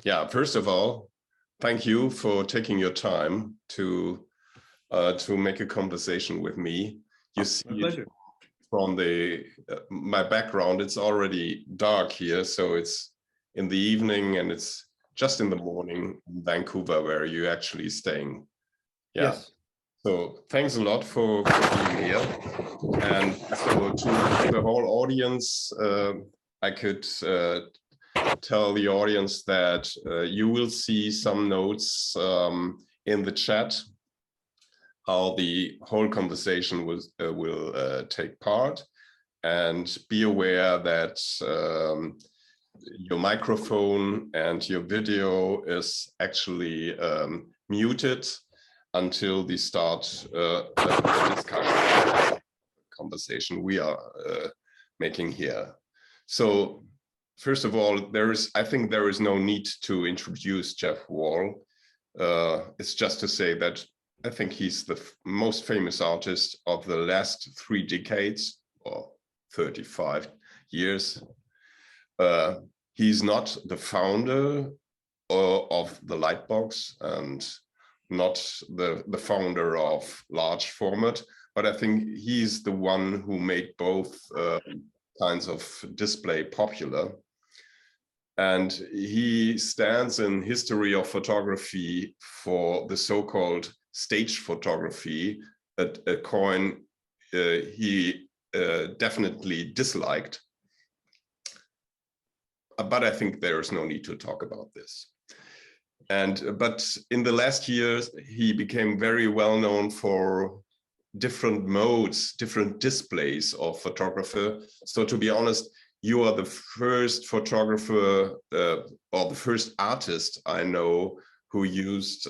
Yeah, first of all, thank you for taking your time to make a conversation with me. You see, from the my background, it's already dark here, so it's in the evening and it's just in the morning in Vancouver, where you're actually staying. Yeah. Yes. So thanks a lot for being here. And so to the whole audience, I could tell the audience that you will see some notes in the chat, how the whole conversation will take part. And be aware that your microphone and your video is actually muted until the start the discussion conversation we are making here. So first of all, I think there is no need to introduce Jeff Wall. It's just to say that I think he's the most famous artist of the last 3 decades or 35 years. He's not the founder of the Lightbox and not the founder of large format, but I think he's the one who made both kinds of display popular. And he stands in history of photography for the so-called stage photography, a coin he definitely disliked. But I think there is no need to talk about this. But in the last years, he became very well known for different modes, different displays of photographer. So to be honest, you are the first photographer or the first artist I know who used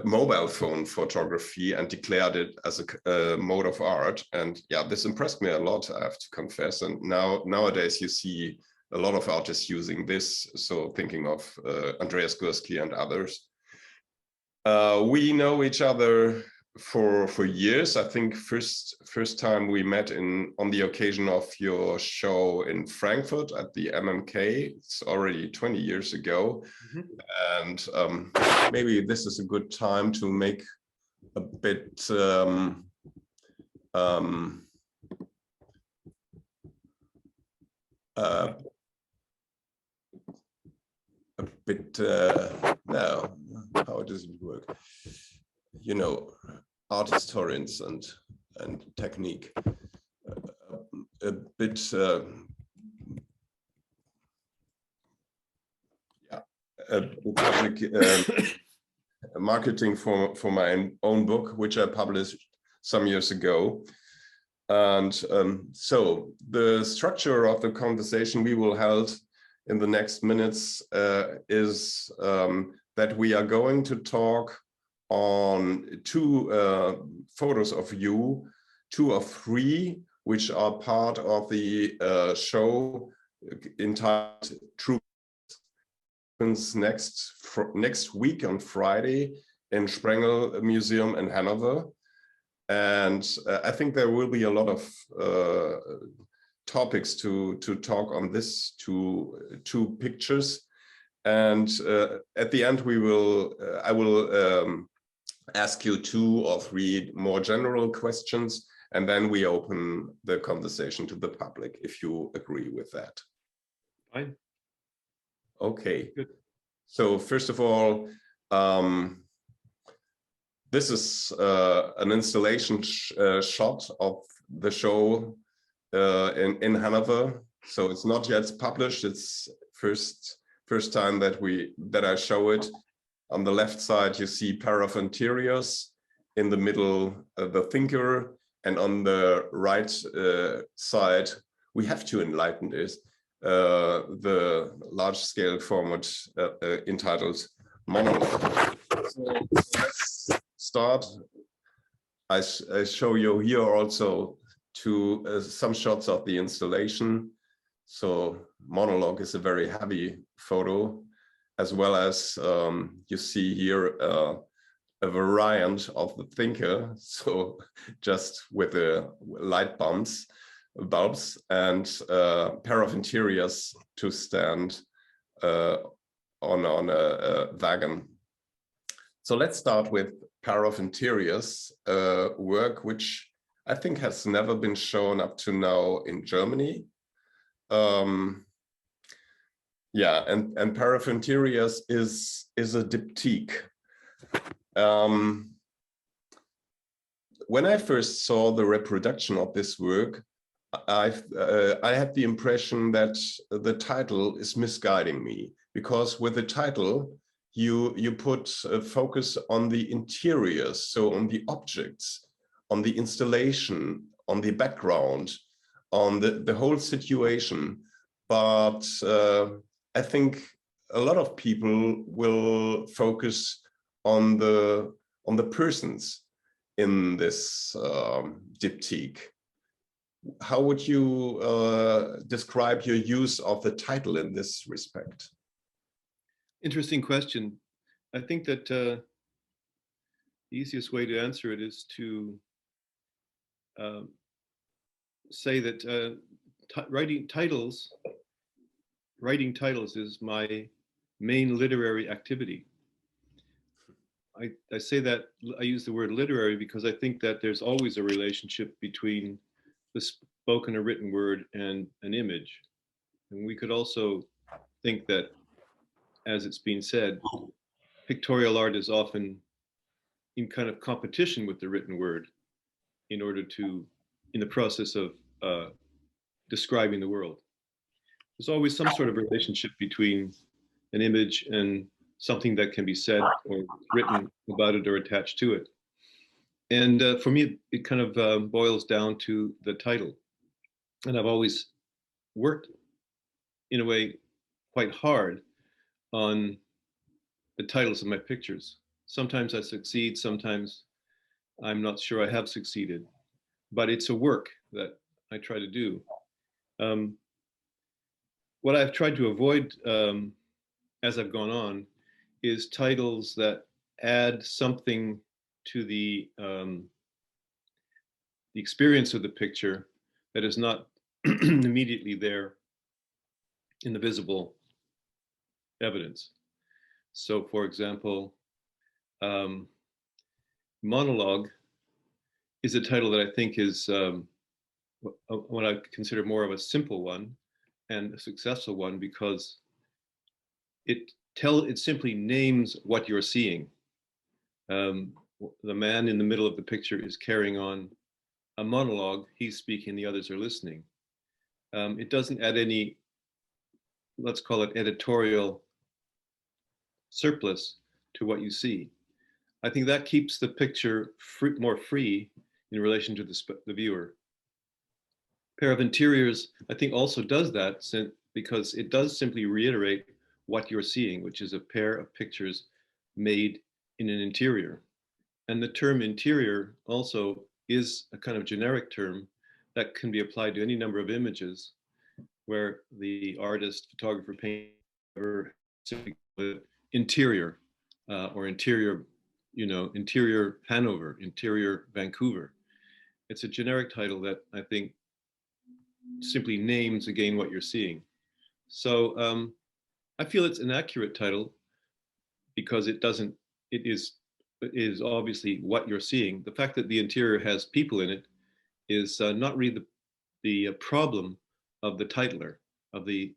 mobile phone photography and declared it as a mode of art. And yeah, this impressed me a lot, I have to confess. And nowadays you see a lot of artists using this. So thinking of Andreas Gursky and others. We know each other for years. I think first time we met on the occasion of your show in Frankfurt at the MMK. It's already 20 years ago. Mm-hmm. And maybe this is a good time to make a bit now, how does it work? You know, art historians and technique, a bit public marketing for my own book, which I published some years ago. And so the structure of the conversation we will hold in the next minutes is that we are going to talk on 2 photos of you, 2 of 3, which are part of the show entitled TRUE next week on Friday in Sprengel Museum in Hannover. And I think there will be a lot of topics to talk on this 2 pictures. And at the end, I will ask you 2 or 3 more general questions, and then we open the conversation to the public, if you agree with that. Fine. Okay. Good. So first of all, this is an installation shot of the show in Hanover. So it's not yet published. It's first time that I show it. On the left side, you see pair of interiors. In the middle, the thinker, and on the right side, we have to enlighten this. The large-scale format entitled Monologue. So let's start. I show you here also some shots of the installation. So Monologue is a very heavy photo, as well as you see here a variant of the thinker. So just with the light bumps. bulbs and a pair of interiors to stand on a wagon. So let's start with pair of interiors, work which I think has never been shown up to now in Germany. Yeah, and pair of interiors is a diptyque. When I first saw the reproduction of this work, I had the impression that the title is misguiding me, because with the title you put a focus on the interiors, so on the objects, on the installation, on the background, on the whole situation. But I think a lot of people will focus on the persons in this diptyque. How would you describe your use of the title in this respect? Interesting question. I think that the easiest way to answer it is to say that writing titles is my main literary activity. I say that, I use the word literary because I think that there's always a relationship between the spoken or written word and an image. And we could also think that, as it's been said, pictorial art is often in kind of competition with the written word in the process of describing the world. There's always some sort of relationship between an image and something that can be said or written about it or attached to it. And for me, it kind of boils down to the title. And I've always worked, in a way, quite hard on the titles of my pictures. Sometimes I succeed, sometimes I'm not sure I have succeeded, but it's a work that I try to do. What I've tried to avoid as I've gone on is titles that add something to the experience of the picture that is not immediately there in the visible evidence. So, for example, Monologue is a title that I think is what I consider more of a simple one and a successful one, because it simply names what you're seeing. The man in the middle of the picture is carrying on a monologue. He's speaking, the others are listening. It doesn't add any, let's call it, editorial surplus to what you see. I think that keeps the picture more free in relation to the viewer. Pair of interiors, I think, also does that, because it does simply reiterate what you're seeing, which is a pair of pictures made in an interior. And the term interior also is a kind of generic term that can be applied to any number of images where the artist, photographer, painter, interior or interior, interior Hanover, interior Vancouver. It's a generic title that I think simply names again what you're seeing. So I feel it's an accurate title because it is obviously what you're seeing. The fact that the interior has people in it is not really the problem of the titler, of the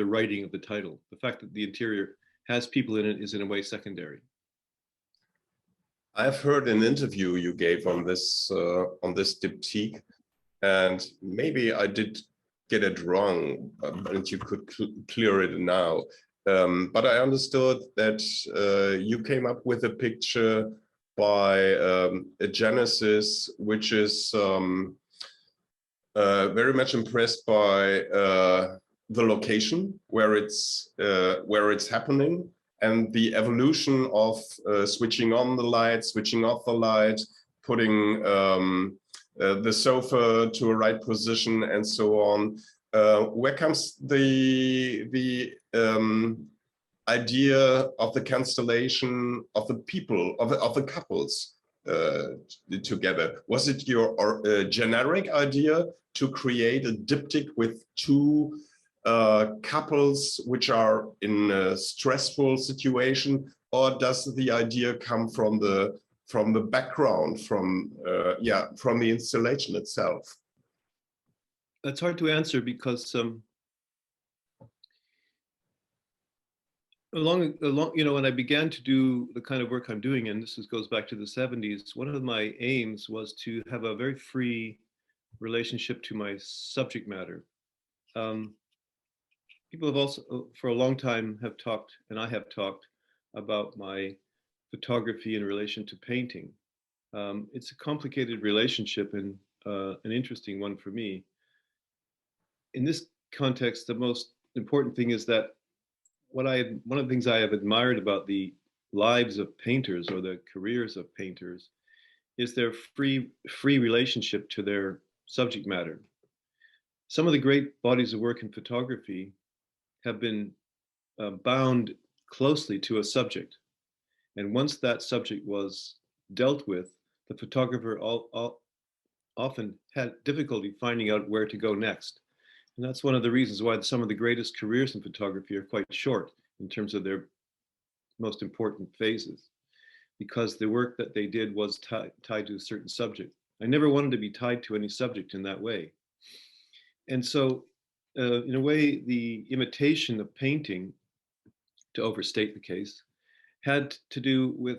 writing of the title. The fact that the interior has people in it is in a way secondary. I've heard an interview you gave on this diptyque, and maybe I did get it wrong, but you could clear it now. But I understood that you came up with a picture by a Genesis, which is very much impressed by the location where it's happening, and the evolution of switching on the light, switching off the light, putting the sofa to a right position, and so on. Where comes the idea of the constellation of the people, of the couples together? Was it your generic idea to create a diptych with two couples which are in a stressful situation, or does the idea come from the background, from the installation itself? That's hard to answer because when I began to do the kind of work I'm doing, and this goes back to the 70s, one of my aims was to have a very free relationship to my subject matter. People have also, for a long time, have talked, and I have talked about my photography in relation to painting. It's a complicated relationship and an interesting one for me. In this context, the most important thing is that one of the things I have admired about the lives of painters or the careers of painters is their free relationship to their subject matter. Some of the great bodies of work in photography have been bound closely to a subject. And once that subject was dealt with, the photographer often had difficulty finding out where to go next. And that's one of the reasons why some of the greatest careers in photography are quite short in terms of their most important phases, because the work that they did was tied to a certain subject. I never wanted to be tied to any subject in that way. And so, in a way, the imitation of painting, to overstate the case, had to do with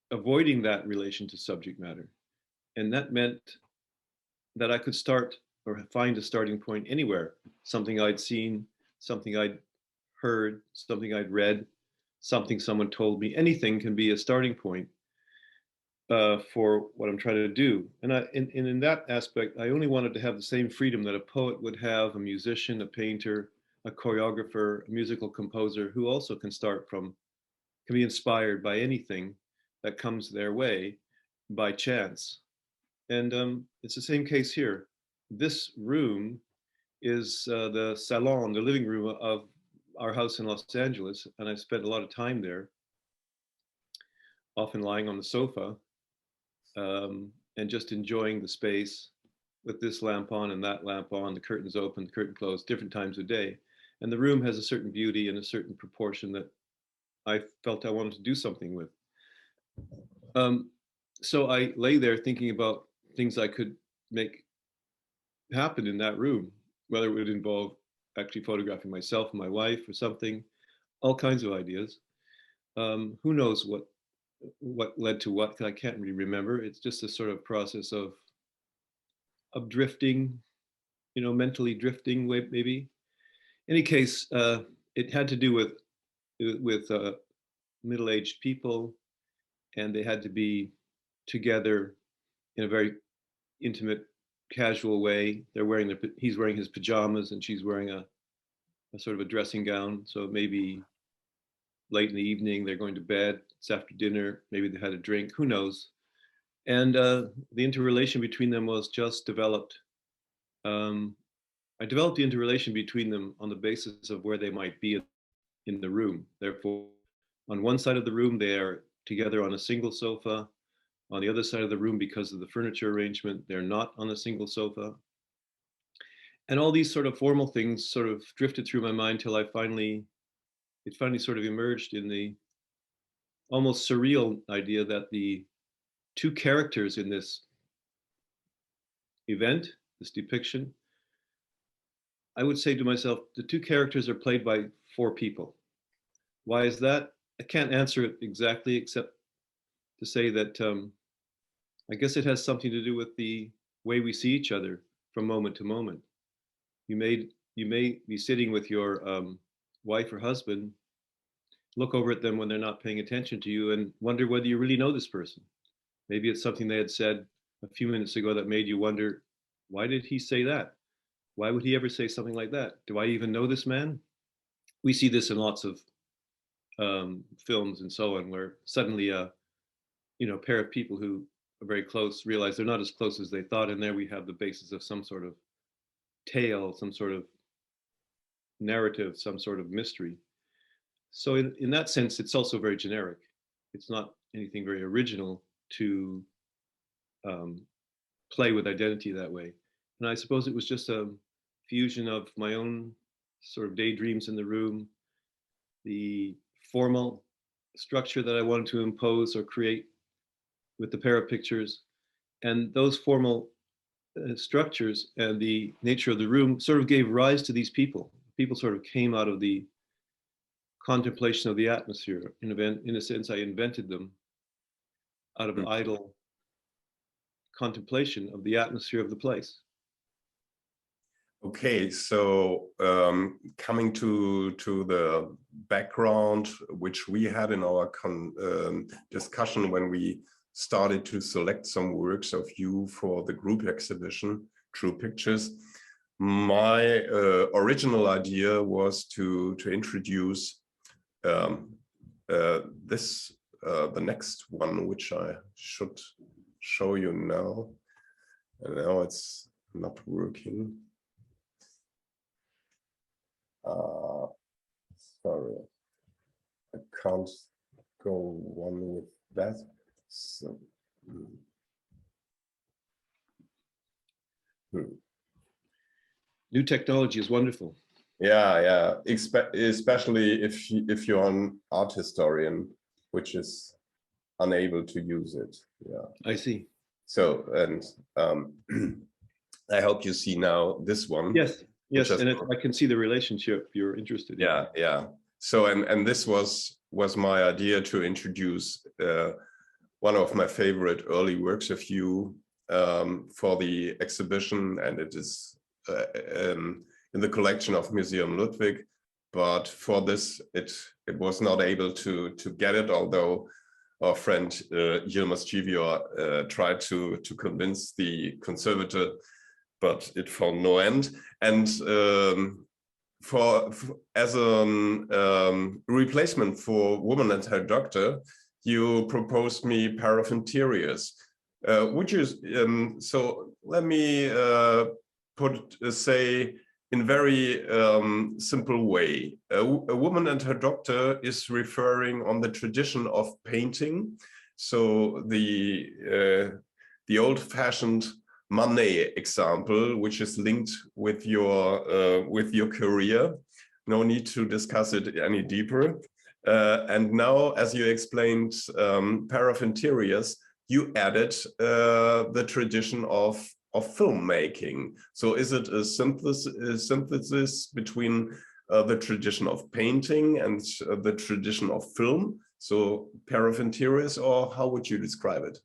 avoiding that relation to subject matter. And that meant that I could start or find a starting point anywhere, something I'd seen, something I'd heard, something I'd read, something someone told me. Anything can be a starting point for what I'm trying to do. And in that aspect, I only wanted to have the same freedom that a poet would have, a musician, a painter, a choreographer, a musical composer, who also can be inspired by anything that comes their way by chance. And it's the same case here. This room is the salon, the living room of our house in Los Angeles, and I've spent a lot of time there, often lying on the sofa and just enjoying the space with this lamp on and that lamp on, the curtains open, the curtain closed, different times of day. And the room has a certain beauty and a certain proportion that I felt I wanted to do something with. So I lay there thinking about things I could make happen in that room, whether it would involve actually photographing myself and my wife or something, all kinds of ideas. Who knows what led to what? I can't really remember. It's just a sort of process of drifting, mentally drifting, maybe. In any case, it had to do with middle-aged people, and they had to be together in a very intimate, casual way. He's wearing his pajamas and she's wearing a sort of a dressing gown. So maybe late in the evening, they're going to bed, it's after dinner, maybe they had a drink, who knows? And the interrelation between them was just developed. I developed the interrelation between them on the basis of where they might be in the room. Therefore, on one side of the room, they are together on a single sofa. On the other side of the room, because of the furniture arrangement, they're not on a single sofa. And all these sort of formal things sort of drifted through my mind till it finally sort of emerged in the almost surreal idea that the two characters in this event, this depiction, I would say to myself, the two characters are played by four people. Why is that? I can't answer it exactly, except to say that I guess it has something to do with the way we see each other from moment to moment. You may be sitting with your wife or husband, look over at them when they're not paying attention to you and wonder whether you really know this person. Maybe it's something they had said a few minutes ago that made you wonder, why did he say that? Why would he ever say something like that? Do I even know this man? We see this in lots of films and so on, where suddenly a pair of people who are very close realize they're not as close as they thought, and there we have the basis of some sort of tale, some sort of narrative, some sort of mystery. So in that sense, it's also very generic. It's not anything very original to play with identity that way. And I suppose it was just a fusion of my own sort of daydreams in the room, the formal structure that I wanted to impose or create with the pair of pictures, and those formal structures and the nature of the room sort of gave rise to these people. People sort of came out of the contemplation of the atmosphere. In a sense, I invented them out of an idle contemplation of the atmosphere of the place. Okay, so coming to the background which we had in our discussion when we started to select some works of you for the group exhibition, True Pictures, my original idea was to introduce the next one, which I should show you now. And now it's not working. Sorry, I can't go on with that. So, New technology is wonderful. Yeah, especially if you're an art historian, which is unable to use it. Yeah, I see. So, and I hope you see now this one. Yes, and I can see the relationship you're interested in. Yeah. So, and this was my idea to introduce one of my favorite early works of you for the exhibition, and it is in the collection of Museum Ludwig. But for this, it was not able to get it, although our friend Yilmaz Civior tried to convince the conservator, but it found no end. And as a replacement for Woman and Her Doctor, you proposed me Pair of Interiors. Would you? So let me say in very simple way. A Woman and Her Doctor is referring on the tradition of painting. So the old-fashioned Manet example, which is linked with your career. No need to discuss it any deeper. And now, as you explained, Pair of Interiors, you added the tradition of filmmaking. So is it a synthesis between the tradition of painting and the tradition of film? So Pair of Interiors, or how would you describe it?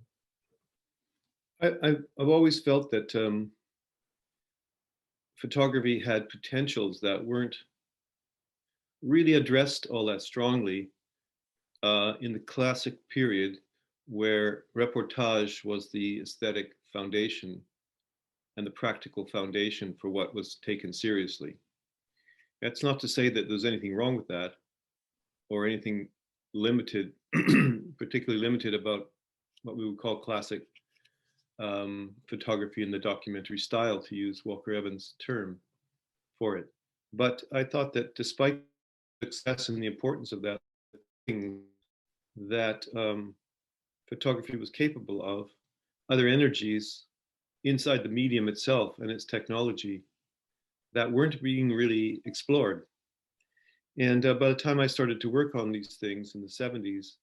I've always felt that photography had potentials that weren't really addressed all that strongly in the classic period, where reportage was the aesthetic foundation and the practical foundation for what was taken seriously. That's not to say that there's anything wrong with that or anything limited, particularly limited about what we would call classic photography in the documentary style, to use Walker Evans' term for it. But I thought that despite the success and the importance of that thing that photography was capable of, other energies inside the medium itself and its technology that weren't being really explored. And by the time I started to work on these things in the 70s,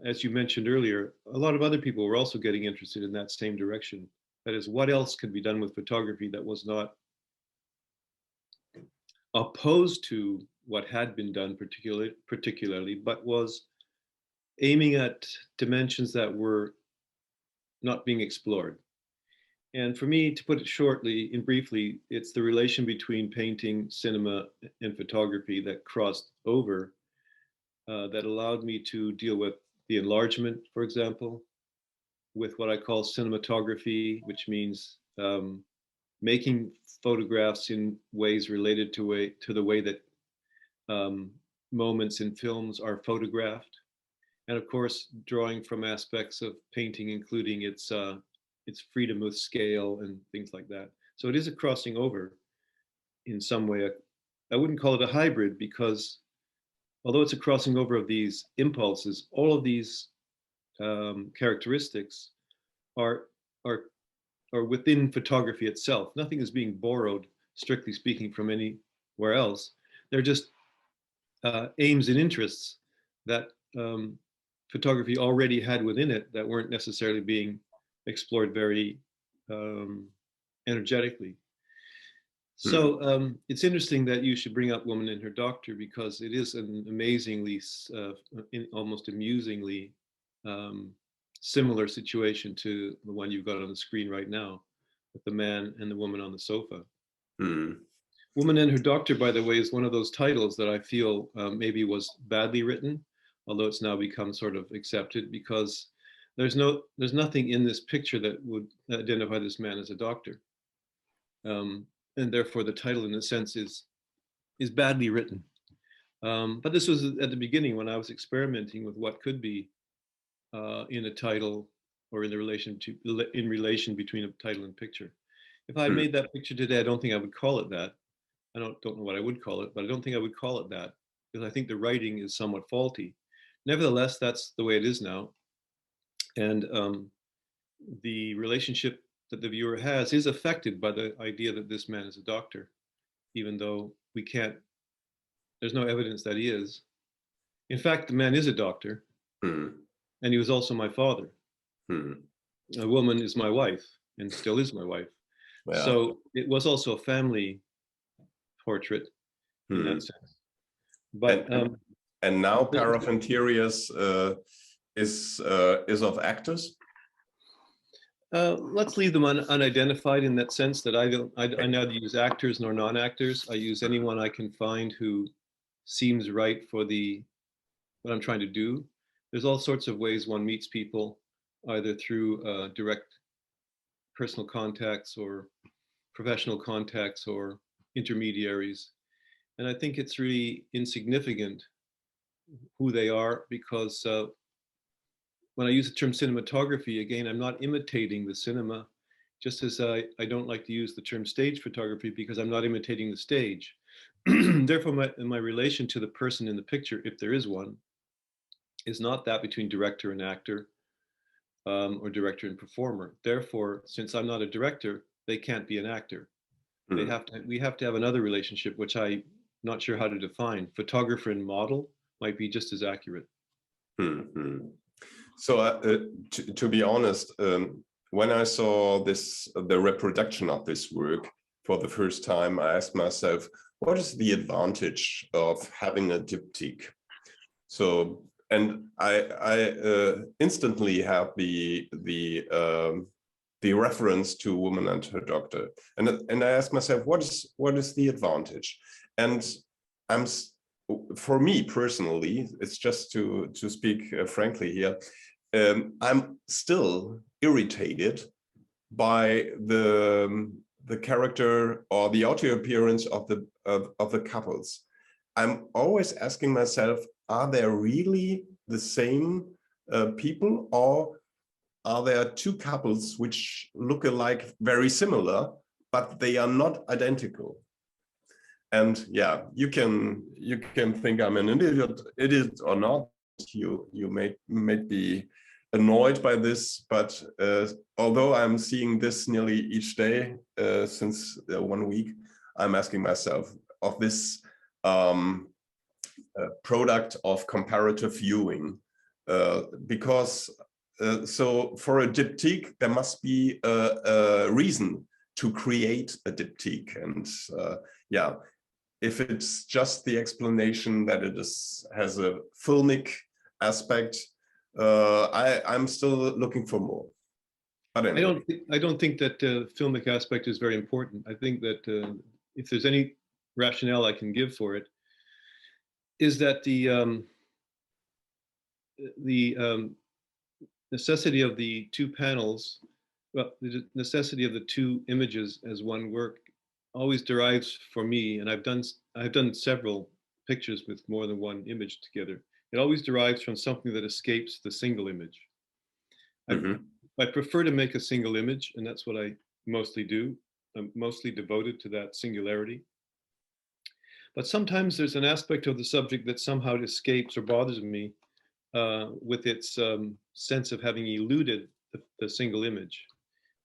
as you mentioned earlier, a lot of other people were also getting interested in that same direction. That is, what else could be done with photography that was not opposed to what had been done particularly, but was aiming at dimensions that were not being explored. And for me, to put it shortly and briefly, it's the relation between painting, cinema, and photography that crossed over, that allowed me to deal with the enlargement, for example, with what I call cinematography, which means making photographs in ways related to the way that moments in films are photographed. And of course, drawing from aspects of painting, including its freedom of scale and things like that. So it is a crossing over in some way. I wouldn't call it a hybrid, because although it's a crossing over of these impulses, all of these characteristics are are within photography itself. Nothing is being borrowed, strictly speaking, from anywhere else. They're just aims and interests that photography already had within it that weren't necessarily being explored very energetically. So it's interesting that you should bring up Woman and Her Doctor, because it is an amazingly, almost amusingly similar situation to the one you've got on the screen right now, with the man and the woman on the sofa. Woman and Her Doctor, by the way, is one of those titles that I feel maybe was badly written, although it's now become sort of accepted, because there's nothing in this picture that would identify this man as a doctor. And therefore the title, in a sense, is badly written. But this was at the beginning, when I was experimenting with what could be in a title, or in relation between a title and picture. If I had made that picture today, I don't think I would call it that. I don't know what I would call it, but I don't think I would call it that, because I think the writing is somewhat faulty. Nevertheless, that's the way it is now. And the relationship that the viewer has is affected by the idea that this man is a doctor, even though there's no evidence that he is. In fact, the man is a doctor, and he was also my father. A woman is my wife, and still is my wife. Yeah. So it was also a family portrait in that sense. But and now Pair of Interiors is of actors. Let's leave them unidentified, in that sense that I neither use actors nor non-actors. I use anyone I can find who seems right for what I'm trying to do. There's all sorts of ways one meets people, either through direct personal contacts or professional contacts or intermediaries. And I think it's really insignificant who they are, because when I use the term cinematography, again, I'm not imitating the cinema, just as I don't like to use the term stage photography, because I'm not imitating the stage. Therefore, my relation to the person in the picture, if there is one, is not that between director and actor, or director and performer. Therefore, since I'm not a director, they can't be an actor. We have to have another relationship, which I'm not sure how to define. Photographer and model might be just as accurate. So to be honest, when I saw the reproduction of this work for the first time, I asked myself, what is the advantage of having a diptych? So, and I instantly have the reference to Woman and Her Doctor, and I asked myself, what is the advantage? And for me personally, it's just to speak frankly here, I'm still irritated by the character or the audio appearance of the couples. I'm always asking myself, are they really the same people, or are there two couples which look alike, very similar, but they are not identical? And yeah, you can think I'm an idiot or not. You may be annoyed by this, but although I'm seeing this nearly each day since 1 week, I'm asking myself of this product of comparative viewing, because so for a diptych there must be a reason to create a diptych, and yeah, if it's just the explanation that it has a filmic aspect, I'm still looking for more. But anyway. I don't think that the filmic aspect is very important. I think that if there's any rationale I can give for it, is that the necessity of the two panels, well, the necessity of the two images as one work always derives for me, and I've done several pictures with more than one image together. It always derives from something that escapes the single image. I prefer to make a single image, and that's what I mostly do. I'm mostly devoted to that singularity. But sometimes there's an aspect of the subject that somehow escapes or bothers me with its sense of having eluded the single image.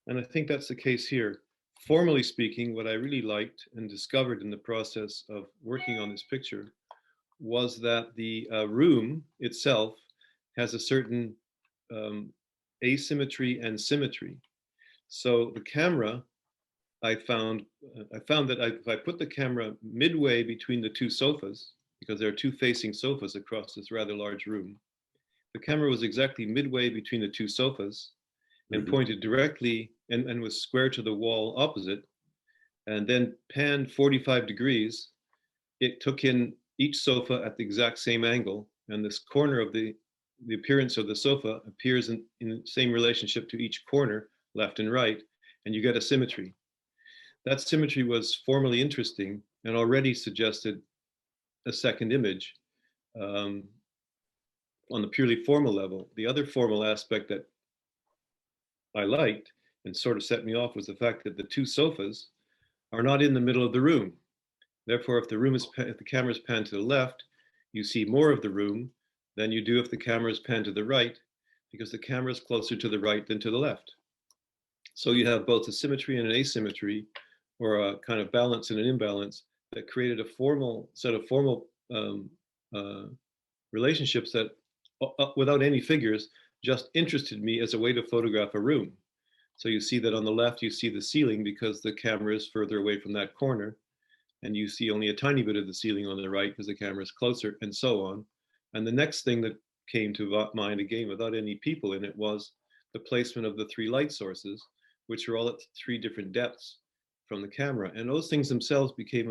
And I think that's the case here. Formally speaking, what I really liked and discovered in the process of working on this picture was that the room itself has a certain asymmetry and symmetry. So the camera, I found that if I put the camera midway between the two sofas, because there are two facing sofas across this rather large room, the camera was exactly midway between the two sofas and pointed directly and was square to the wall opposite, and then panned 45 degrees. It took in each sofa at the exact same angle, and this corner of the appearance of the sofa appears in the same relationship to each corner, left and right, and you get a symmetry. That symmetry was formally interesting and already suggested a second image on the purely formal level. The other formal aspect that I liked and sort of set me off was the fact that the two sofas are not in the middle of the room. Therefore, if the camera is panned to the left, you see more of the room than you do if the camera is panned to the right, because the camera is closer to the right than to the left. So you have both a symmetry and an asymmetry, or a kind of balance and an imbalance, that created a formal set of formal relationships that, without any figures, just interested me as a way to photograph a room. So you see that on the left, you see the ceiling because the camera is further away from that corner, and you see only a tiny bit of the ceiling on the right because the camera is closer, and so on. And the next thing that came to mind, again, without any people in it, was the placement of the three light sources, which are all at three different depths from the camera. And those things themselves became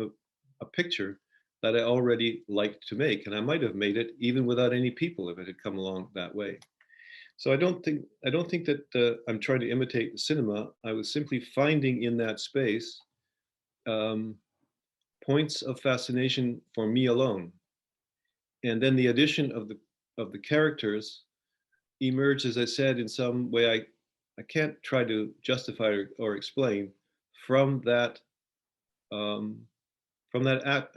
a picture that I already liked to make. And I might have made it even without any people if it had come along that way. So I don't think that I'm trying to imitate the cinema. I was simply finding in that space points of fascination for me alone. And then the addition of the characters emerged, as I said, in some way I can't try to justify or explain, from that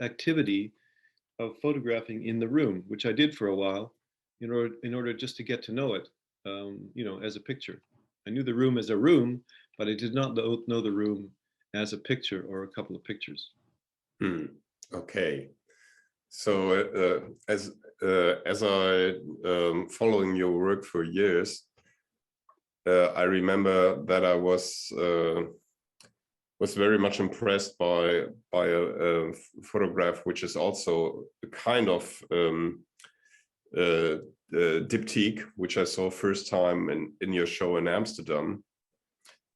activity of photographing in the room, which I did for a while, in order just to get to know it, as a picture. I knew the room as a room, but I did not know the room as a picture or a couple of pictures. Okay, so as I following your work for years, I remember that I was very much impressed by a photograph, which is also a kind of diptyque, which I saw first time in your show in Amsterdam.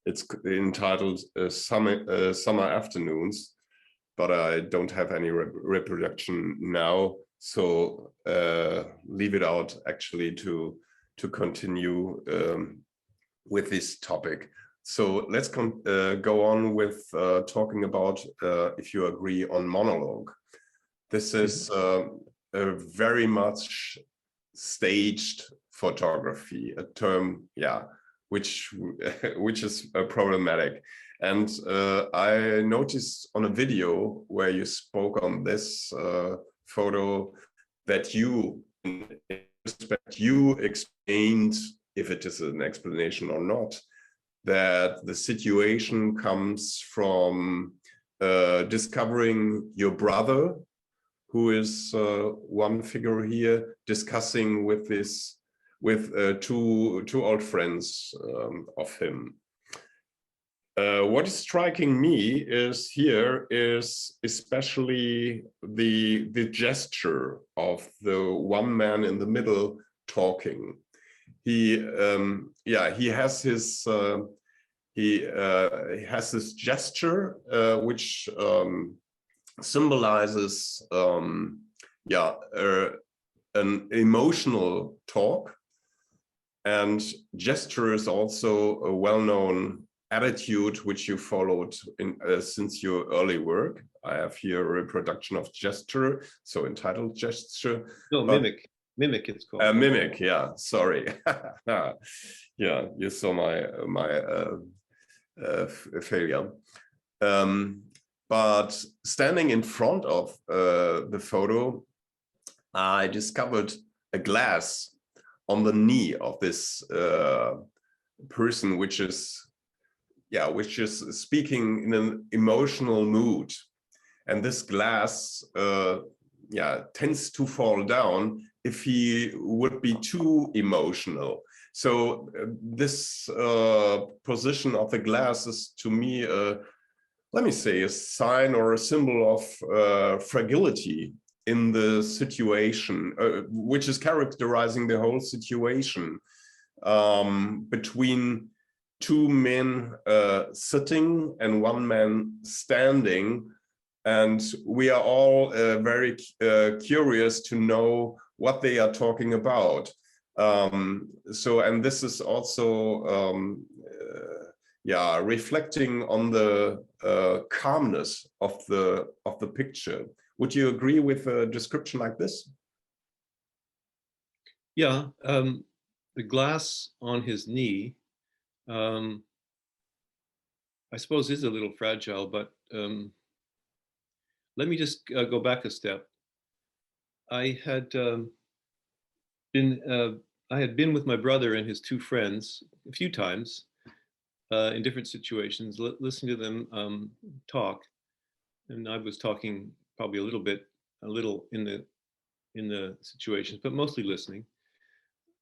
It's entitled Summer Afternoons, but I don't have any reproduction now, so leave it out actually to continue with this topic. So let's go on with talking about, if you agree, on Monologue. This is a very much staged photography, a term, which is problematic. And I noticed on a video where you spoke on this photo that you explained, if it is an explanation or not, that the situation comes from discovering your brother, who is one figure here, discussing with two old friends of him. What is striking me is especially the gesture of the one man in the middle talking. He has this gesture which symbolizes an emotional talk, and gesture is also a well-known attitude which you followed since your early work. I have here a reproduction of gesture, so entitled gesture. No, mimic. Mimic, it's called. Mimic, yeah. Sorry. Yeah, you saw my failure. But standing in front of the photo, I discovered a glass on the knee of this person, which is yeah, which is speaking in an emotional mood. And this glass, yeah, tends to fall down if he would be too emotional. So this position of the glass is, to me, let me say, a sign or a symbol of fragility in the situation, which is characterizing the whole situation, between two men sitting and one man standing. And we are all very curious to know what they are talking about. And this is also yeah, reflecting on the calmness of the picture. Would you agree with a description like this? Yeah, the glass on his knee, I suppose, is a little fragile, but let me just go back a step. I had been with my brother and his two friends a few times in different situations, listening to them talk, and I was talking probably a little in the situations, but mostly listening,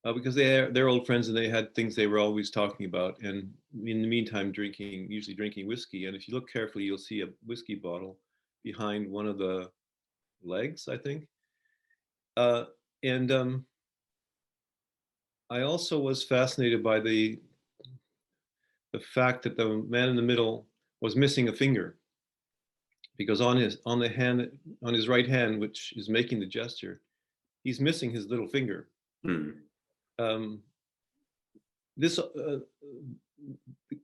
because they're old friends and they had things they were always talking about, and in the meantime usually drinking whiskey. And if you look carefully, you'll see a whiskey bottle behind one of the legs, I think. And I also was fascinated by the fact that the man in the middle was missing a finger, because on his right hand, which is making the gesture, he's missing his little finger.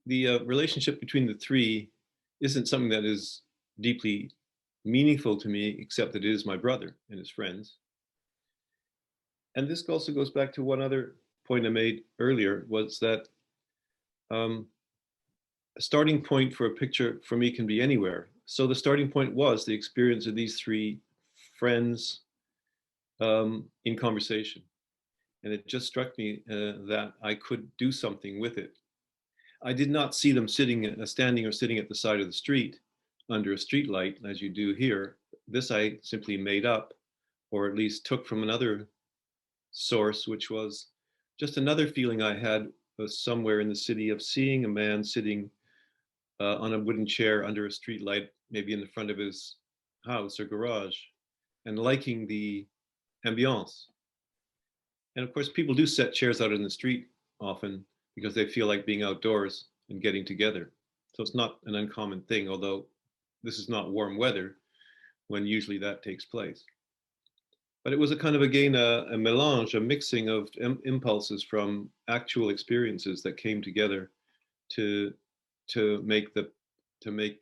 The relationship between the three isn't something that is deeply meaningful to me, except that it is my brother and his friends. And this also goes back to one other point I made earlier, was that a starting point for a picture for me can be anywhere. So the starting point was the experience of these three friends in conversation. And it just struck me that I could do something with it. I did not see them standing or sitting at the side of the street under a street light, as you do here. This I simply made up, or at least took from another source, which was just another feeling I had somewhere in the city of seeing a man sitting on a wooden chair under a street light, maybe in the front of his house or garage, and liking the ambiance. And of course, people do set chairs out in the street often because they feel like being outdoors and getting together. So it's not an uncommon thing, although this is not warm weather when usually that takes place. But it was a kind of, again, a melange, a mixing of impulses from actual experiences that came together to make the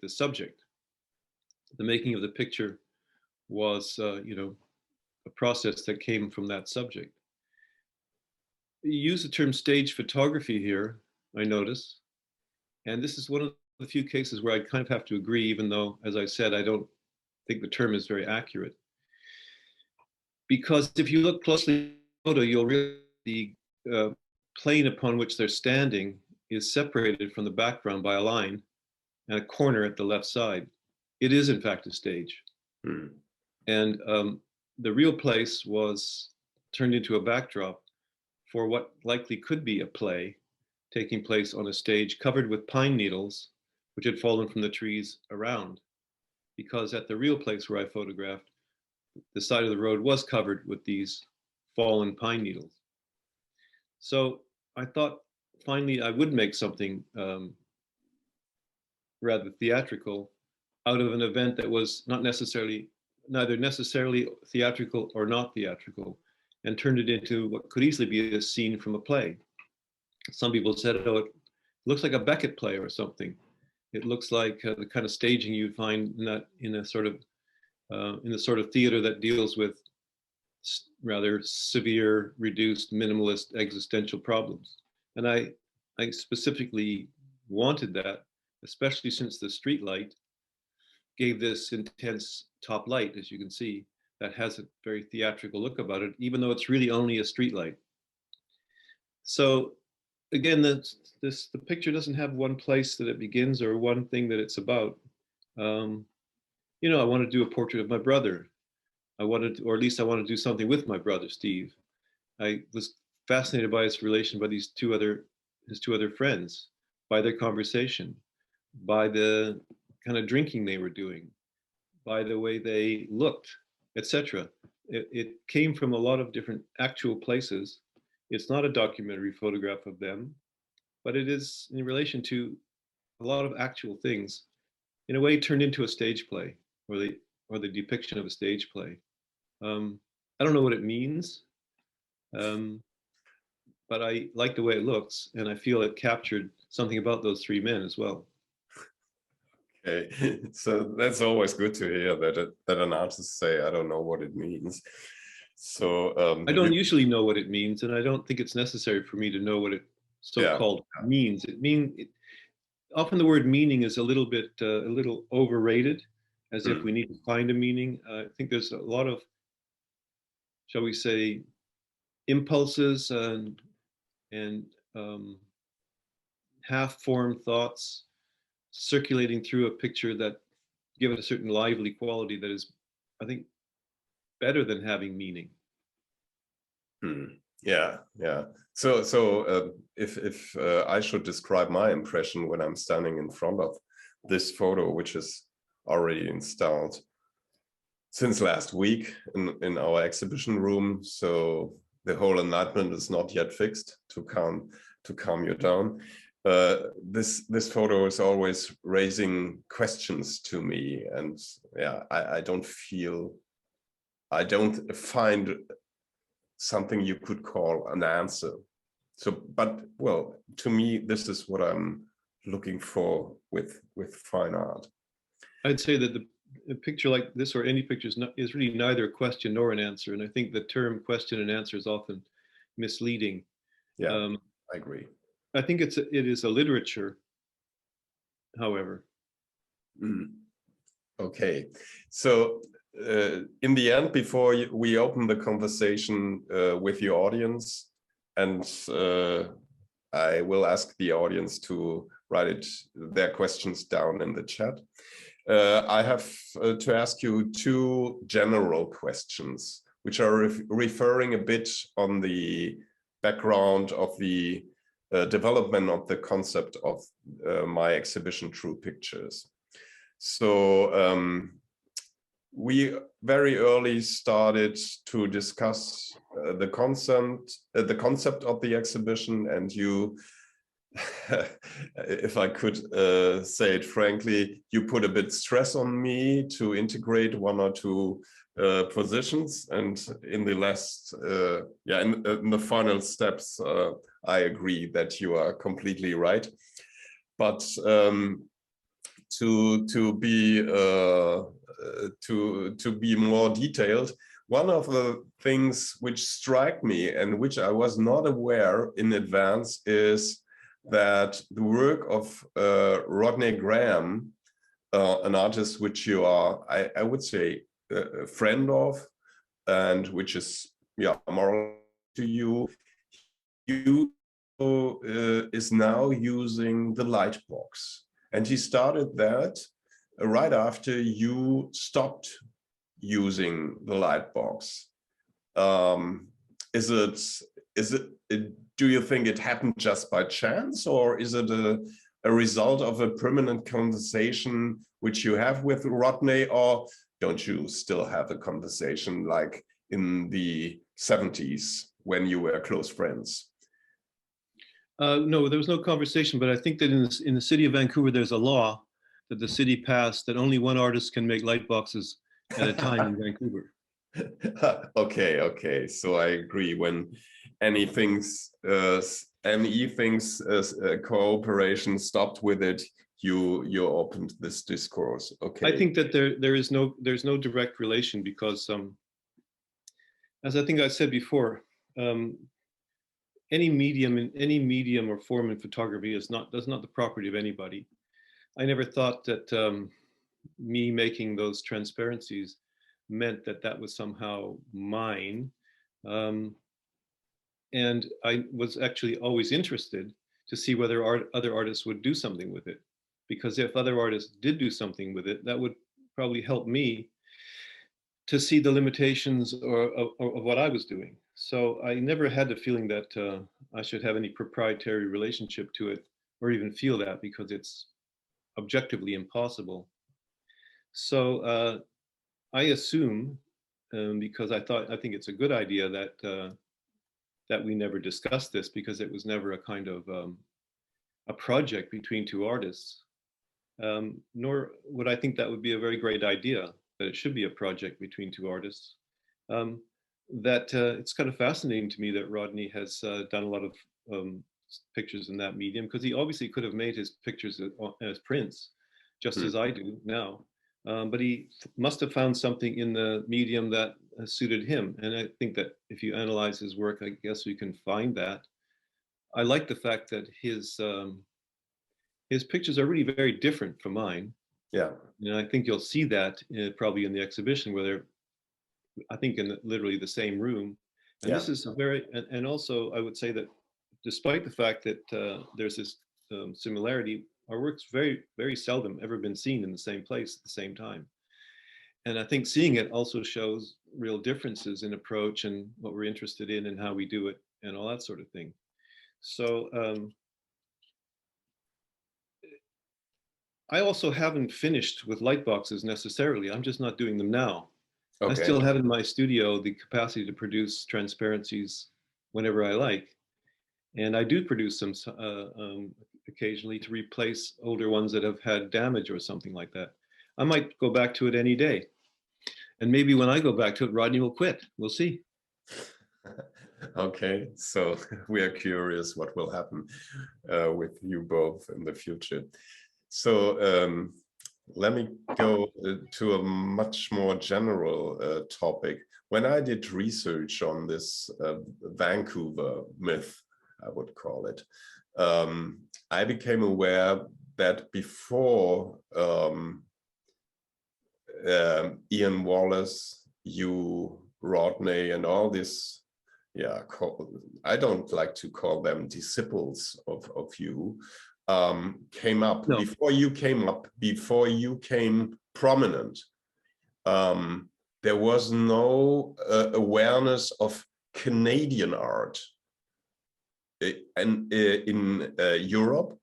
subject. The making of the picture was, a process that came from that subject. You use the term stage photography here, I notice, and this is one of the few cases where I kind of have to agree, even though, as I said, I don't think the term is very accurate. Because if you look closely at the photo, you'll realize the plane upon which they're standing is separated from the background by a line and a corner at the left side. It is, in fact, a stage. And the real place was turned into a backdrop for what likely could be a play taking place on a stage covered with pine needles, which had fallen from the trees around. Because at the real place where I photographed, the side of the road was covered with these fallen pine needles. So I thought finally I would make something rather theatrical out of an event that was neither necessarily theatrical or not theatrical, and turned it into what could easily be a scene from a play. Some people said, oh, it looks like a Beckett play or something. It looks like the kind of staging you'd find in the sort of theater that deals with rather severe, reduced, minimalist existential problems. And I specifically wanted that, especially since the street light gave this intense top light, as you can see, that has a very theatrical look about it, even though it's really only a street light. So again, the picture doesn't have one place that it begins or one thing that it's about. You know, I want to do a portrait of my brother. Or at least I want to do something with my brother, Steve. I was fascinated by his relation by his two other friends, by their conversation, by the kind of drinking they were doing, by the way they looked, etc. It came from a lot of different actual places. It's not a documentary photograph of them, but it is in relation to a lot of actual things, in a way turned into a stage play, or the depiction of a stage play. I don't know what it means, but I like the way it looks, and I feel it captured something about those three men as well. Okay, so that's always good to hear that an artist say, I don't know what it means. So I don't usually know what it means, and I don't think it's necessary for me to know what it so-called means. Often the word meaning is a little overrated, as if we need to find a meaning. I think there's a lot of, shall we say, impulses and half-formed thoughts circulating through a picture that give it a certain lively quality that is, I think, better than having meaning. Yeah. So if I should describe my impression when I'm standing in front of this photo, which is already installed since last week in our exhibition room, so the whole enlightenment is not yet fixed, to calm you down. This photo is always raising questions to me, and yeah, I don't find something you could call an answer. So, but well, to me, this is what I'm looking for with fine art. I'd say that a picture like this, or any picture, is really neither a question nor an answer. And I think the term question and answer is often misleading. Yeah, I agree. I think it is a literature, however. Okay, so in the end, before we open the conversation with your audience, and I will ask the audience to write their questions down in the chat. I have to ask you two general questions, which are referring a bit on the background of the development of the concept of my exhibition, True Pictures. So we very early started to discuss the concept of the exhibition, and you, if I could say it frankly, you put a bit stress on me to integrate one or two positions, and in the last, in the final steps, I agree that you are completely right. But to be more detailed, one of the things which strike me and which I was not aware in advance is that the work of Rodney Graham, an artist which you are, I would say, a friend of, and which is moral to you, is now using the light box. And he started that right after you stopped using the light box. Do you think it happened just by chance, or is it a result of a permanent conversation which you have with Rodney, or don't you still have a conversation like in the 70s when you were close friends? No, there was no conversation, but I think that in the city of Vancouver, there's a law that the city passed that only one artist can make light boxes at a time in Vancouver. Okay. So I agree. When any things cooperation stopped with it, you opened this discourse. Okay. I think that there's no direct relation, because as I think I said before, any medium or form in photography is not the property of anybody. I never thought that me making those transparencies meant that was somehow mine. And I was actually always interested to see whether other artists would do something with it. Because if other artists did do something with it, that would probably help me to see the limitations of what I was doing. So I never had the feeling that I should have any proprietary relationship to it, or even feel that, because it's objectively impossible. So I assume, because I think it's a good idea that we never discussed this, because it was never a kind of a project between two artists. Nor would I think that would be a very great idea, that it should be a project between two artists. That it's kind of fascinating to me that Rodney has done a lot of pictures in that medium, because he obviously could have made his pictures as prints, just as I do now. But he must have found something in the medium that suited him. And I think that if you analyze his work, I guess we can find that. I like the fact that his pictures are really very different from mine. Yeah. And I think you'll see that probably in the exhibition, where they're, I think, in literally the same room. And this is a very, and also I would say that despite the fact that there's this similarity, our work's very, very seldom ever been seen in the same place at the same time. And I think seeing it also shows real differences in approach and what we're interested in and how we do it and all that sort of thing. So I also haven't finished with light boxes necessarily. I'm just not doing them now. Okay. I still have in my studio the capacity to produce transparencies whenever I like. And I do produce them occasionally to replace older ones that have had damage or something like that. I might go back to it any day. And maybe when I go back to it, Rodney will quit. We'll see. Okay, so we are curious what will happen with you both in the future. So let me go to a much more general topic. When I did research on this Vancouver myth, I would call it, I became aware that before Ian Wallace, you, Rodney, and all this, I don't like to call them disciples of you, came up. No. Before you came up, before you came prominent, there was no awareness of Canadian art and in Europe,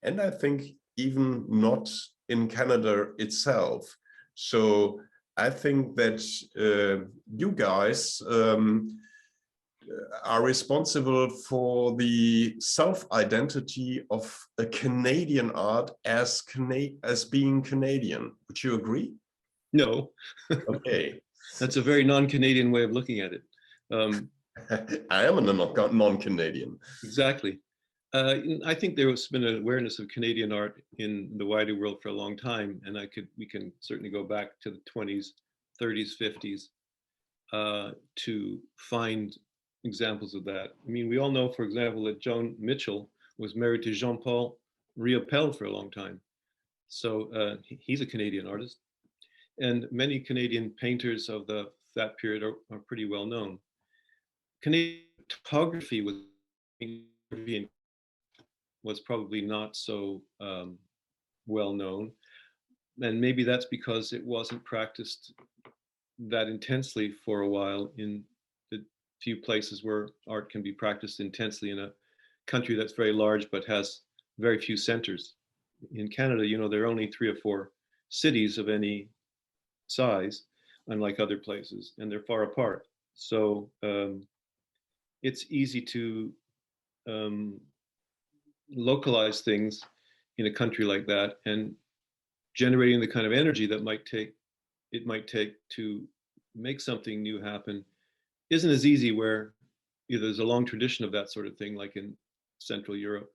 and I think even not in Canada itself. So I think that you guys are responsible for the self-identity of a Canadian art as being Canadian. Would you agree? No. Okay. That's a very non-Canadian way of looking at it. I am a non-Canadian. Exactly. I think there has been an awareness of Canadian art in the wider world for a long time, and we can certainly go back to the 20s, 30s, 50s to find examples of that. I mean, we all know, for example, that Joan Mitchell was married to Jean-Paul Riopelle for a long time. So he's a Canadian artist. And many Canadian painters of that period are pretty well known. Canadian photography was probably not so well known. And maybe that's because it wasn't practiced that intensely for a while in the few places where art can be practiced intensely in a country that's very large but has very few centers. In Canada, you know, there are only 3 or 4 cities of any size, unlike other places, and they're far apart. So it's easy to localize things in a country like that, and generating the kind of energy that it might take to make something new happen isn't as easy where there's a long tradition of that sort of thing, like in Central Europe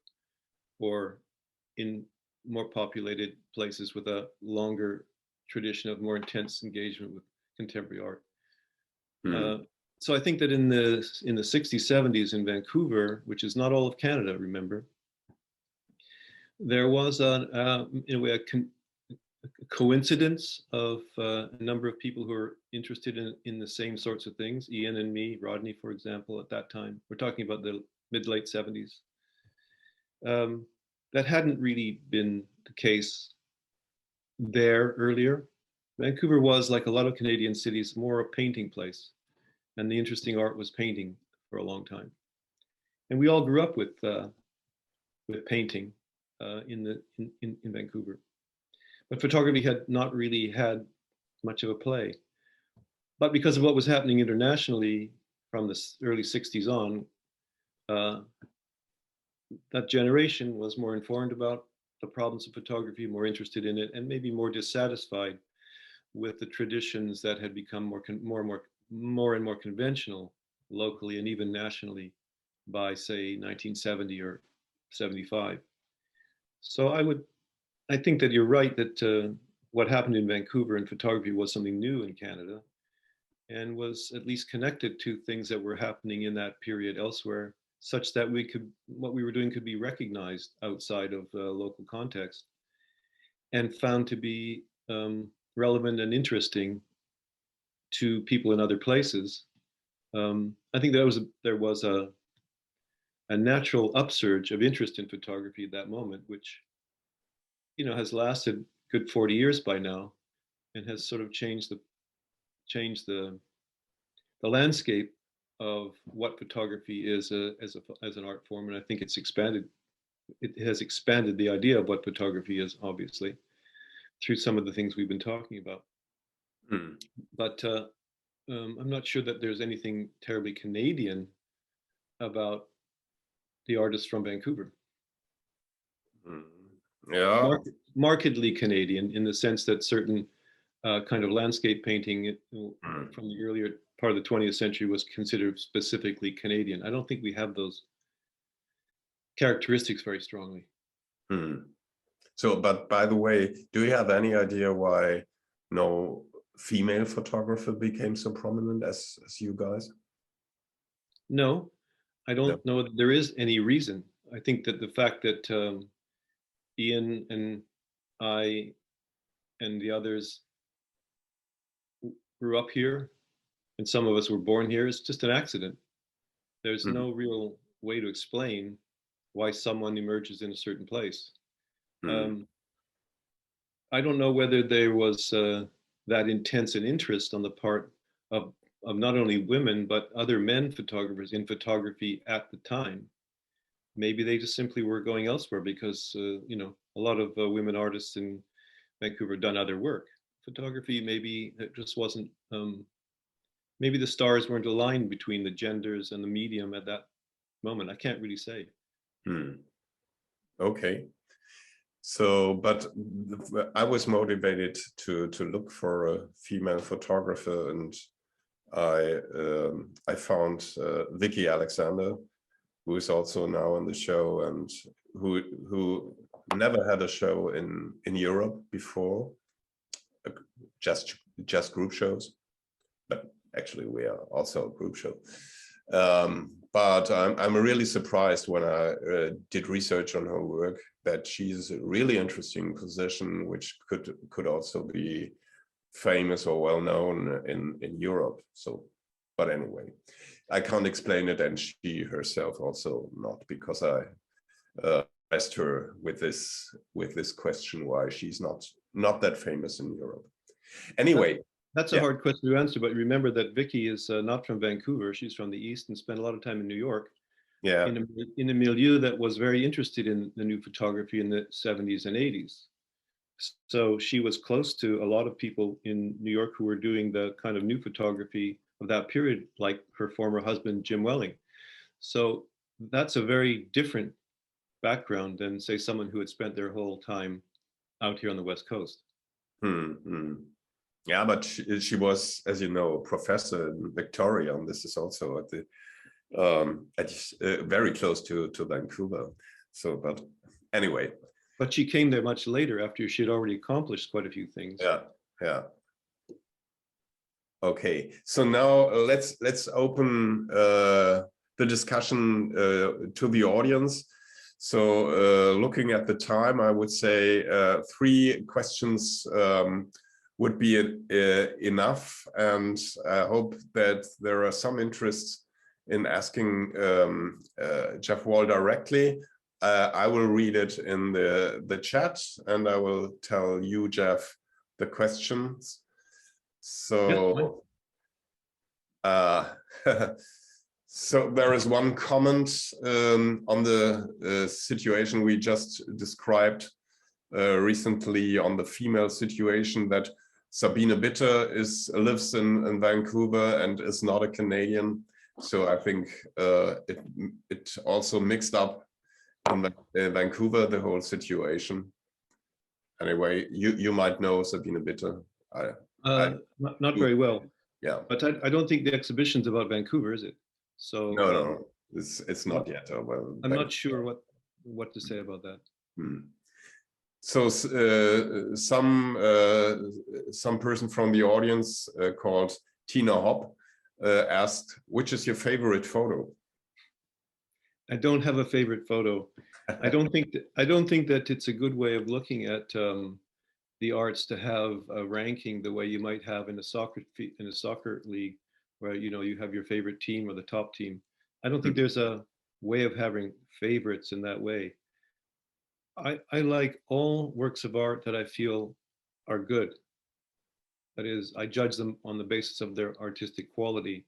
or in more populated places with a longer tradition of more intense engagement with contemporary art. So I think that in the 60s, 70s in Vancouver, which is not all of Canada, remember, there was in a way a coincidence of a number of people who are interested in the same sorts of things. Ian and me, Rodney, for example, at that time. We're talking about the mid-late 70s. That hadn't really been the case there earlier. Vancouver was, like a lot of Canadian cities, more a painting place, and the interesting art was painting for a long time. And we all grew up with painting in Vancouver, but photography had not really had much of a play. But because of what was happening internationally from the early 60s on, that generation was more informed about the problems of photography, more interested in it, and maybe more dissatisfied with the traditions that had become more and more conventional locally and even nationally by, say, 1970 or 75. So I think that you're right that what happened in Vancouver in photography was something new in Canada, and was at least connected to things that were happening in that period elsewhere, such that what we were doing could be recognized outside of local context and found to be relevant and interesting to people in other places. I think there was a natural upsurge of interest in photography at that moment, which, you know, has lasted a good 40 years by now, and has sort of changed the landscape of what photography is as an art form. And I think it has expanded the idea of what photography is, obviously, through some of the things we've been talking about. But I'm not sure that there's anything terribly Canadian about the artists from Vancouver. Yeah. Markedly Canadian in the sense that certain kind of landscape painting from the earlier part of the 20th century was considered specifically Canadian. I don't think we have those characteristics very strongly. So, but by the way, do you have any idea why no female photographer became so prominent as you guys? No, I don't know that there is any reason. I think that the fact that Ian and I and the others grew up here, and some of us were born here, is just an accident. There's no real way to explain why someone emerges in a certain place. I don't know whether there was that intense an interest on the part of not only women, but other men photographers in photography at the time. Maybe they just simply were going elsewhere because, you know, a lot of women artists in Vancouver done other work. Photography, maybe it just wasn't, maybe the stars weren't aligned between the genders and the medium at that moment. I can't really say. Okay. So, but I was motivated to look for a female photographer, and I found Vicky Alexander, who is also now on the show, and who never had a show in Europe before, just group shows. But actually, we are also a group show. But I'm really surprised when I did research on her work that she's a really interesting position, which could also be famous or well known in Europe. So, but anyway, I can't explain it, and she herself also not, because I asked her with this question why she's not that famous in Europe. Anyway. That's a hard question to answer, but remember that Vicky is not from Vancouver. She's from the East and spent a lot of time in New York. Yeah. In a milieu that was very interested in the new photography in the 70s and 80s. So she was close to a lot of people in New York who were doing the kind of new photography of that period, like her former husband, Jim Welling. So that's a very different background than, say, someone who had spent their whole time out here on the West Coast. Yeah, but she was, as you know, a professor in Victoria, and this is also at the very close to Vancouver. So, but anyway. But she came there much later after she had already accomplished quite a few things. Yeah. Okay, so now let's open the discussion to the audience. So looking at the time, I would say 3 questions would be enough, and I hope that there are some interests in asking Jeff Wall directly. I will read it in the chat, and I will tell you, Jeff, the questions. So, so there is one comment on the situation we just described recently on the female situation, that Sabine Bitter lives in Vancouver and is not a Canadian. So I think it also mixed up in Vancouver, the whole situation. Anyway, you might know Sabine Bitter. Not very well. Yeah, but I don't think the exhibition's about Vancouver, is it? So no, it's not yet. Well, I'm not sure what to say about that. So some person from the audience called Tina Hopp asked, which is your favorite photo? I don't have a favorite photo. I don't think that it's a good way of looking at the arts to have a ranking the way you might have in a soccer league, where you have your favorite team or the top team. I don't think there's a way of having favorites in that way. I like all works of art that I feel are good. That is, I judge them on the basis of their artistic quality,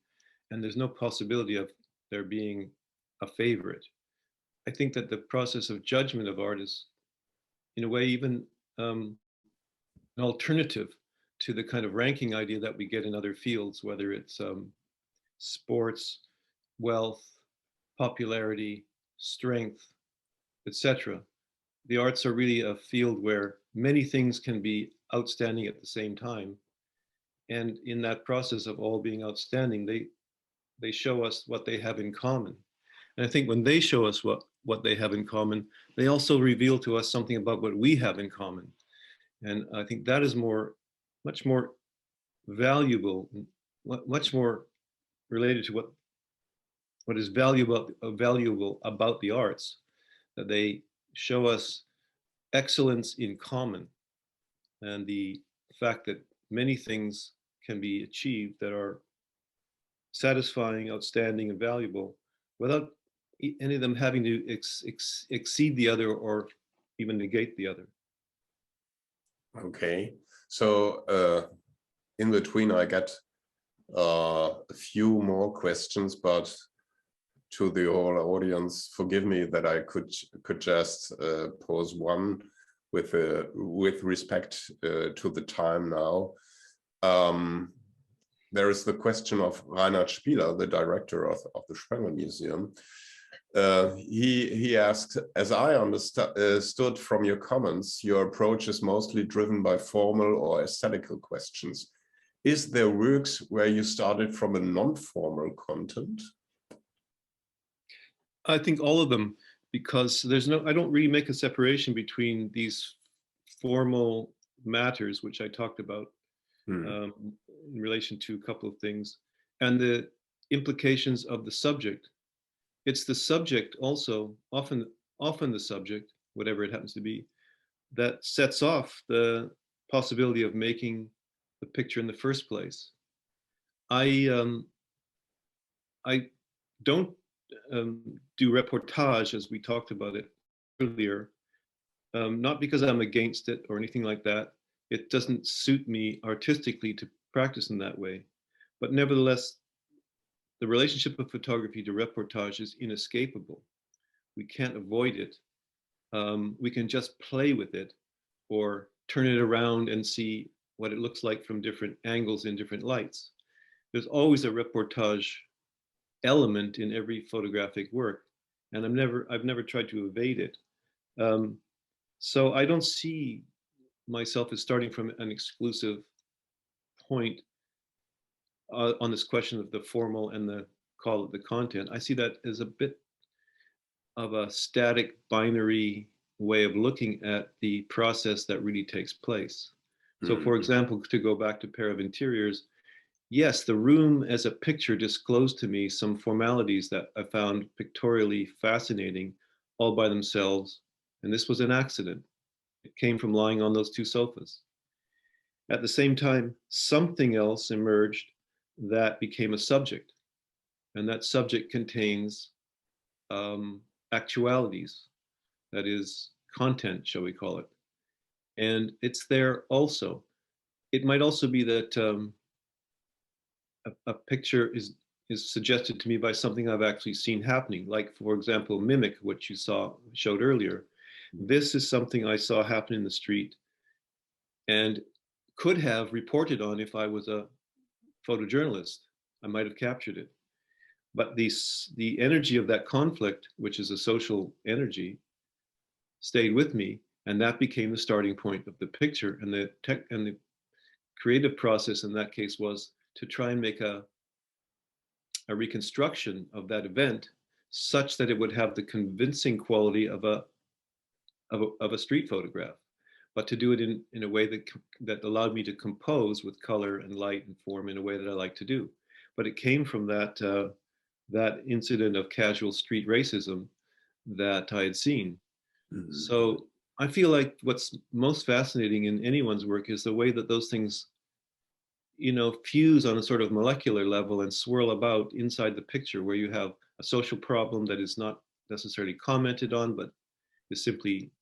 and there's no possibility of there being a favorite. I think that the process of judgment of art is, in a way, even an alternative to the kind of ranking idea that we get in other fields, whether it's sports, wealth, popularity, strength, etc. The arts are really a field where many things can be outstanding at the same time. And in that process of all being outstanding, they show us what they have in common. And I think when they show us what they have in common, they also reveal to us something about what we have in common. And I think that is much more valuable, much more related to what is valuable about the arts, that they show us excellence in common, and the fact that many things can be achieved that are satisfying, outstanding, and valuable without any of them having to exceed the other or even negate the other. Okay, so in between I get a few more questions, but to the whole audience, forgive me that I could just pose one with respect to the time now. There is the question of Reinhard Spieler, the director of the Sprengel Museum. He asked, as I understood from your comments, your approach is mostly driven by formal or aesthetical questions. Is there works where you started from a non-formal content? I think all of them, because I don't really make a separation between these formal matters, which I talked about in relation to a couple of things, and the implications of the subject. It's the subject also, often the subject, whatever it happens to be, that sets off the possibility of making the picture in the first place. I don't do reportage, as we talked about it earlier, not because I'm against it or anything like that. It doesn't suit me artistically to practice in that way. But nevertheless, the relationship of photography to reportage is inescapable. We can't avoid it. We can just play with it or turn it around and see what it looks like from different angles in different lights. There's always a reportage element in every photographic work, and I've never tried to evade it. So I don't see myself as starting from an exclusive point on this question of the formal and the content. I see that as a bit of a static binary way of looking at the process that really takes place. So for example, to go back to Pair of Interiors, yes, the room as a picture disclosed to me some formalities that I found pictorially fascinating all by themselves. And this was an accident. It came from lying on those two sofas. At the same time, something else emerged that became a subject. And that subject contains actualities that is content, shall we call it. And it's there also. It might also be that a picture is suggested to me by something I've actually seen happening, like, for example, mimic, which you showed earlier. This is something I saw happen in the street and could have reported on if I was a photojournalist. I might have captured it. But the energy of that conflict, which is a social energy, stayed with me, and that became the starting point of the picture. And the creative process in that case was to try and make a reconstruction of that event such that it would have the convincing quality of a street photograph, but to do it in a way that allowed me to compose with color and light and form in a way that I like to do. But it came from that incident of casual street racism that I had seen. Mm-hmm. So I feel like what's most fascinating in anyone's work is the way that those things, fuse on a sort of molecular level and swirl about inside the picture, where you have a social problem that is not necessarily commented on, but is simply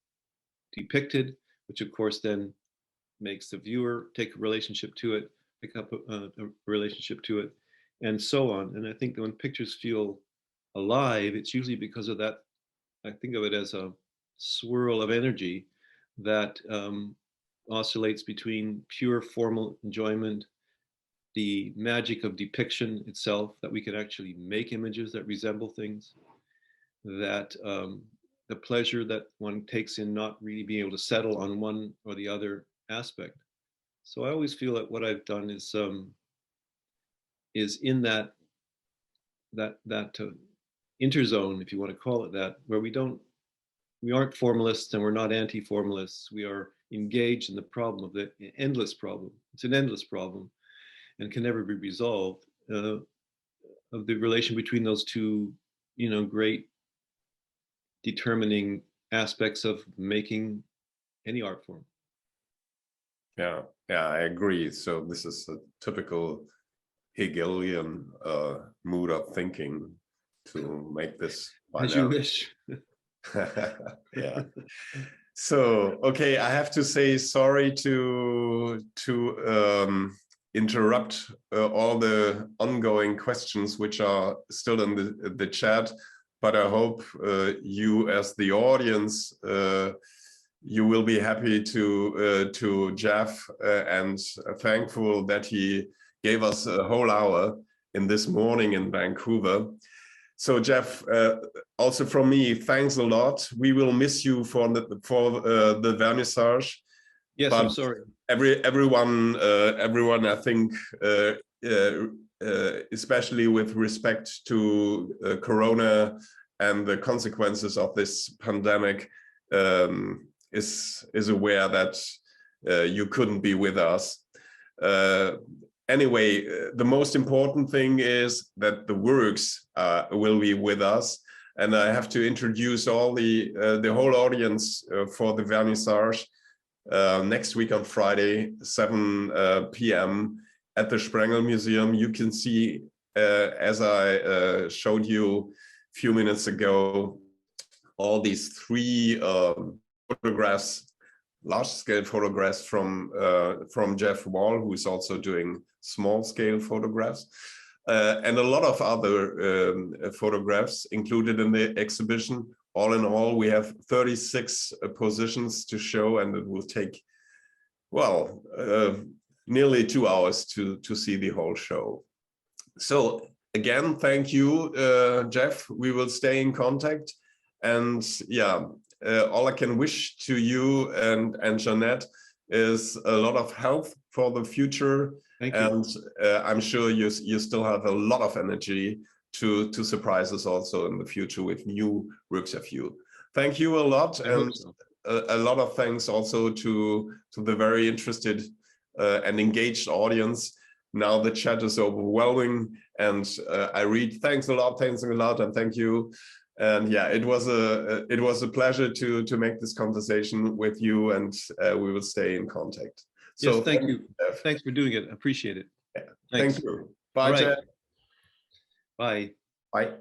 depicted, which of course then makes the viewer take a relationship to it, pick up a relationship to it, and so on. And I think that when pictures feel alive, it's usually because of that. I think of it as a swirl of energy that oscillates between pure formal enjoyment, the magic of depiction itself, that we can actually make images that resemble things, that the pleasure that one takes in not really being able to settle on one or the other aspect. So I always feel that what I've done is in that interzone, if you want to call it that, where we aren't formalists and we're not anti-formalists. We are engaged in the problem of the endless problem. It's an endless problem and can never be resolved, of the relation between those two, great determining aspects of making any art form. Yeah, I agree. So this is a typical Hegelian mood of thinking to make this as you wish. Yeah. So, okay, I have to say sorry to interrupt all the ongoing questions which are still in the chat, but I hope you as the audience, you will be happy to Jeff and thankful that he gave us a whole hour in this morning in Vancouver. So Jeff, also from me, thanks a lot. We will miss you for the vernissage. Yes, but I'm sorry. Everyone, I think, especially with respect to Corona and the consequences of this pandemic, is aware that you couldn't be with us. Anyway, the most important thing is that the works will be with us, and I have to introduce all the whole audience for the vernissage next week on Friday, 7 p.m. at the Sprengel Museum. You can see, as I showed you a few minutes ago, all these three photographs, large-scale photographs from Jeff Wall, who is also doing small-scale photographs, and a lot of other photographs included in the exhibition. All in all, we have 36 positions to show, and it will take, well, nearly 2 hours to see the whole show. So again, thank you, Jeff. We will stay in contact, and yeah, all I can wish to you and Jeanette is a lot of health for the future. Thank you. And I'm sure you still have a lot of energy to surprise us also in the future with new works of you. Thank you a lot, and so. A lot of thanks also to the very interested and engaged audience. Now the chat is overwhelming, and I read thanks a lot, and thank you. And yeah, it was a pleasure to make this conversation with you, and we will stay in contact. So yes, thank you. Thanks for doing it. Appreciate it. Yeah. Thank you. Bye, right. Jeff. Bye. Bye.